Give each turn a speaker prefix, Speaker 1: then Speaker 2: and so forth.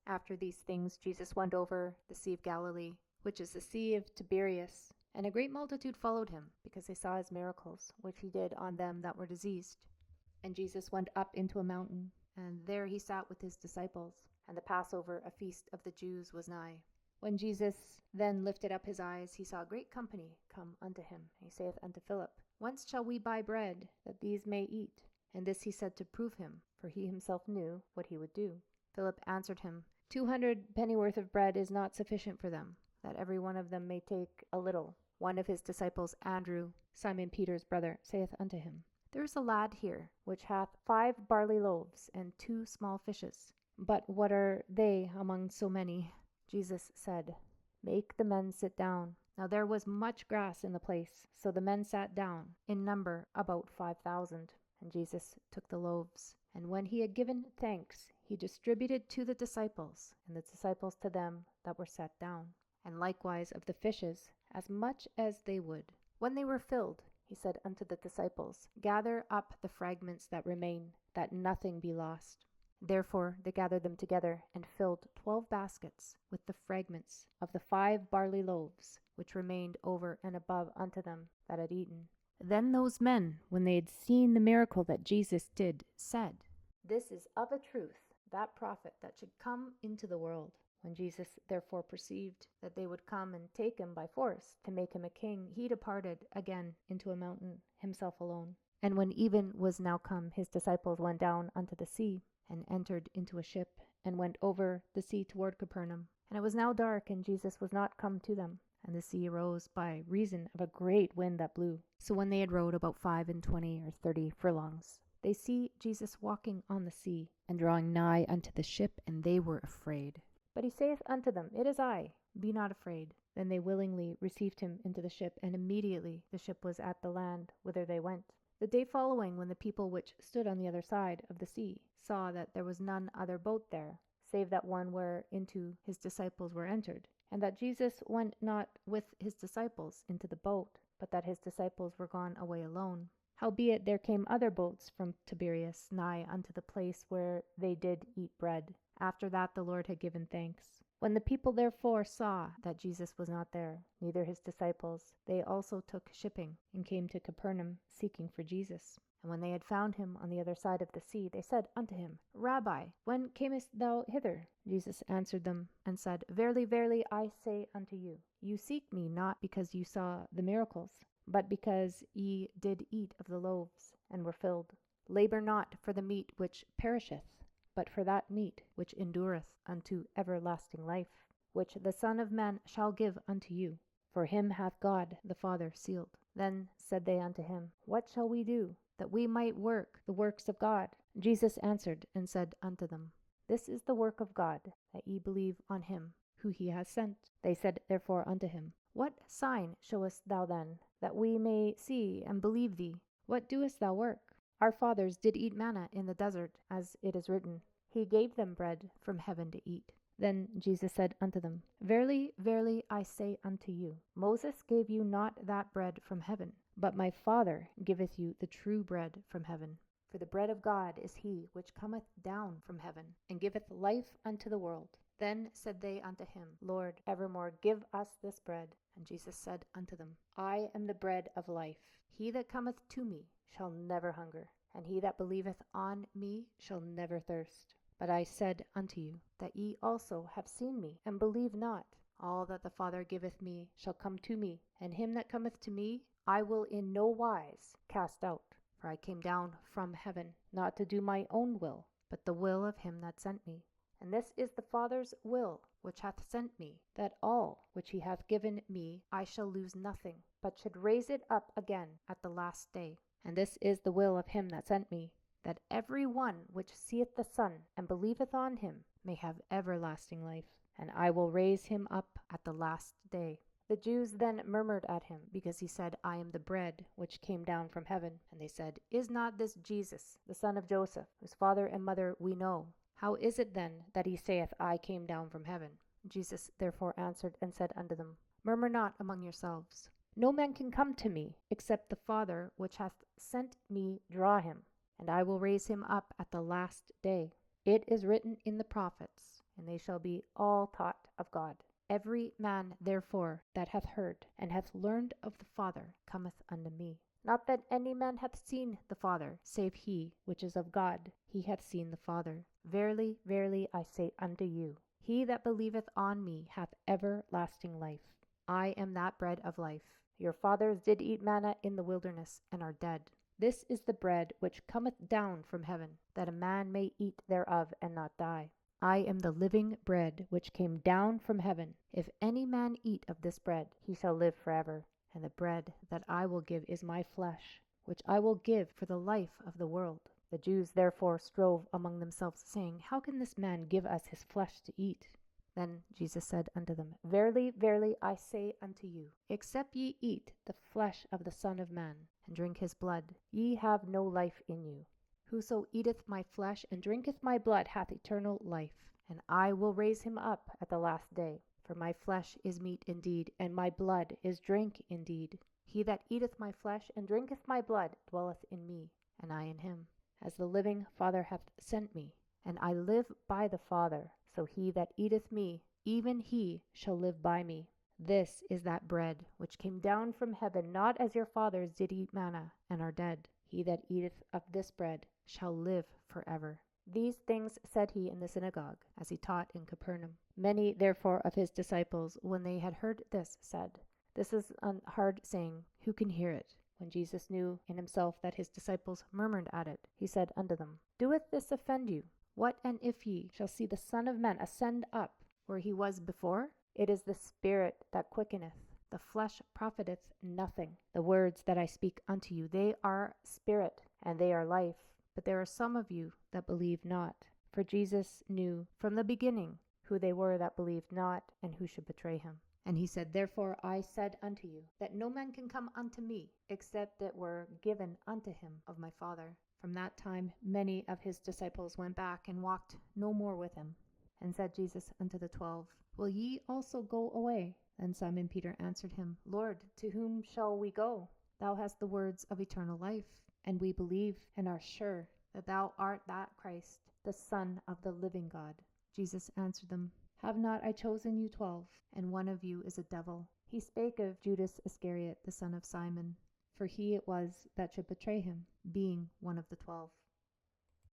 Speaker 1: After these things Jesus went over the Sea of Galilee, which is the Sea of Tiberias, and a great multitude followed him, because they saw his miracles, which he did on them that were diseased. And Jesus went up into a mountain, and there he sat with his disciples. And the Passover, a feast of the Jews, was nigh. When Jesus then lifted up his eyes, he saw a great company come unto him. And he saith unto Philip, Whence shall we buy bread, that these may eat? And this he said to prove him, for he himself knew what he would do. Philip answered him, 200 pennyworth of bread is not sufficient for them, that every one of them may take a little. One of his disciples, Andrew, Simon Peter's brother, saith unto him, There is a lad here, which hath 5 barley loaves, and 2 small fishes. But what are they among so many? Jesus said, Make the men sit down. Now there was much grass in the place, so the men sat down, in number about 5,000. And Jesus took the loaves, and when he had given thanks, he distributed to the disciples, and the disciples to them that were sat down. And likewise of the fishes, as much as they would. When they were filled, he said unto the disciples, Gather up the fragments that remain, that nothing be lost. Therefore they gathered them together, and filled 12 baskets with the fragments of the 5 barley loaves, which remained over and above unto them that had eaten. Then those men, when they had seen the miracle that Jesus did, said, This is of a truth that prophet that should come into the world. When Jesus therefore perceived that they would come and take him by force to make him a king, he departed again into a mountain, himself alone. And when even was now come, his disciples went down unto the sea, and entered into a ship, and went over the sea toward Capernaum. And it was now dark, and Jesus was not come to them. And the sea arose by reason of a great wind that blew. So when they had rowed about 25 or 30 furlongs, they see Jesus walking on the sea, and drawing nigh unto the ship, and they were afraid. But he saith unto them, It is I, be not afraid. Then they willingly received him into the ship, and immediately the ship was at the land whither they went. The day following, when the people which stood on the other side of the sea saw that there was none other boat there, save that one whereinto his disciples were entered, and that Jesus went not with his disciples into the boat, but that his disciples were gone away alone. Howbeit there came other boats from Tiberias nigh unto the place where they did eat bread, after that the Lord had given thanks. When the people therefore saw that Jesus was not there, neither his disciples, they also took shipping, and came to Capernaum, seeking for Jesus. And when they had found him on the other side of the sea, they said unto him, Rabbi, when camest thou hither? Jesus answered them, and said, Verily, verily, I say unto you, you seek me not because you saw the miracles, but because ye did eat of the loaves, and were filled. Labor not for the meat which perisheth, but for that meat which endureth unto everlasting life, which the Son of Man shall give unto you. For him hath God the Father sealed. Then said they unto him, What shall we do, that we might work the works of God? Jesus answered and said unto them, This is the work of God, that ye believe on him who he hath sent. They said therefore unto him, What sign showest thou then, that we may see and believe thee? What doest thou work? Our fathers did eat manna in the desert, as it is written, He gave them bread from heaven to eat. Then Jesus said unto them, Verily, verily, I say unto you, Moses gave you not that bread from heaven, but my Father giveth you the true bread from heaven. For the bread of God is he which cometh down from heaven, and giveth life unto the world. Then said they unto him, Lord, evermore give us this bread. And Jesus said unto them, I am the bread of life. He that cometh to me shall never hunger, and he that believeth on me shall never thirst. But I said unto you, that ye also have seen me, and believe not. All that the Father giveth me shall come to me, and him that cometh to me I will in no wise cast out. For I came down from heaven, not to do my own will, but the will of him that sent me. And this is the Father's will which hath sent me, that all which he hath given me I shall lose nothing, but should raise it up again at the last day. And this is the will of him that sent me, that every one which seeth the Son and believeth on him may have everlasting life, and I will raise him up at the last day. The Jews then murmured at him, because he said, I am the bread which came down from heaven. And they said, Is not this Jesus, the son of Joseph, whose father and mother we know? How is it then that he saith, I came down from heaven? Jesus therefore answered and said unto them, Murmur not among yourselves. No man can come to me, except the Father which hath sent me draw him, and I will raise him up at the last day. It is written in the prophets, and they shall be all taught of God. Every man, therefore, that hath heard and hath learned of the Father cometh unto me. Not that any man hath seen the Father, save he which is of God, he hath seen the Father. Verily, verily, I say unto you, he that believeth on me hath everlasting life. I am that bread of life. Your fathers did eat manna in the wilderness, and are dead. This is the bread which cometh down from heaven, that a man may eat thereof and not die. I am the living bread which came down from heaven. If any man eat of this bread, he shall live forever. And the bread that I will give is my flesh, which I will give for the life of the world. The Jews therefore strove among themselves, saying, How can this man give us his flesh to eat? Then Jesus said unto them, Verily, verily, I say unto you, except ye eat the flesh of the Son of Man, and drink his blood, ye have no life in you. Whoso eateth my flesh and drinketh my blood hath eternal life, and I will raise him up at the last day. For my flesh is meat indeed, and my blood is drink indeed. He that eateth my flesh and drinketh my blood dwelleth in me, and I in him. As the living Father hath sent me, and I live by the Father, so he that eateth me, even he shall live by me. This is that bread which came down from heaven, not as your fathers did eat manna, and are dead. He that eateth of this bread shall live forever. These things said he in the synagogue, as he taught in Capernaum. Many therefore of his disciples, when they had heard this, said, This is a hard saying, who can hear it? When Jesus knew in himself that his disciples murmured at it, he said unto them, Doeth this offend you? What and if ye shall see the Son of Man ascend up where he was before? It is the Spirit that quickeneth, the flesh profiteth nothing. The words that I speak unto you, they are spirit, and they are life. But there are some of you that believe not. For Jesus knew from the beginning who they were that believed not, and who should betray him. And he said, Therefore I said unto you, that no man can come unto me, except it were given unto him of my Father. From that time many of his disciples went back, and walked no more with him. And said Jesus unto the 12, Will ye also go away? Then Simon Peter answered him, Lord, to whom shall we go? Thou hast the words of eternal life, and we believe and are sure that thou art that Christ, the Son of the living God. Jesus answered them, Have not I chosen you 12, and one of you is a devil? He spake of Judas Iscariot, the son of Simon, for he it was that should betray him, being one of the 12.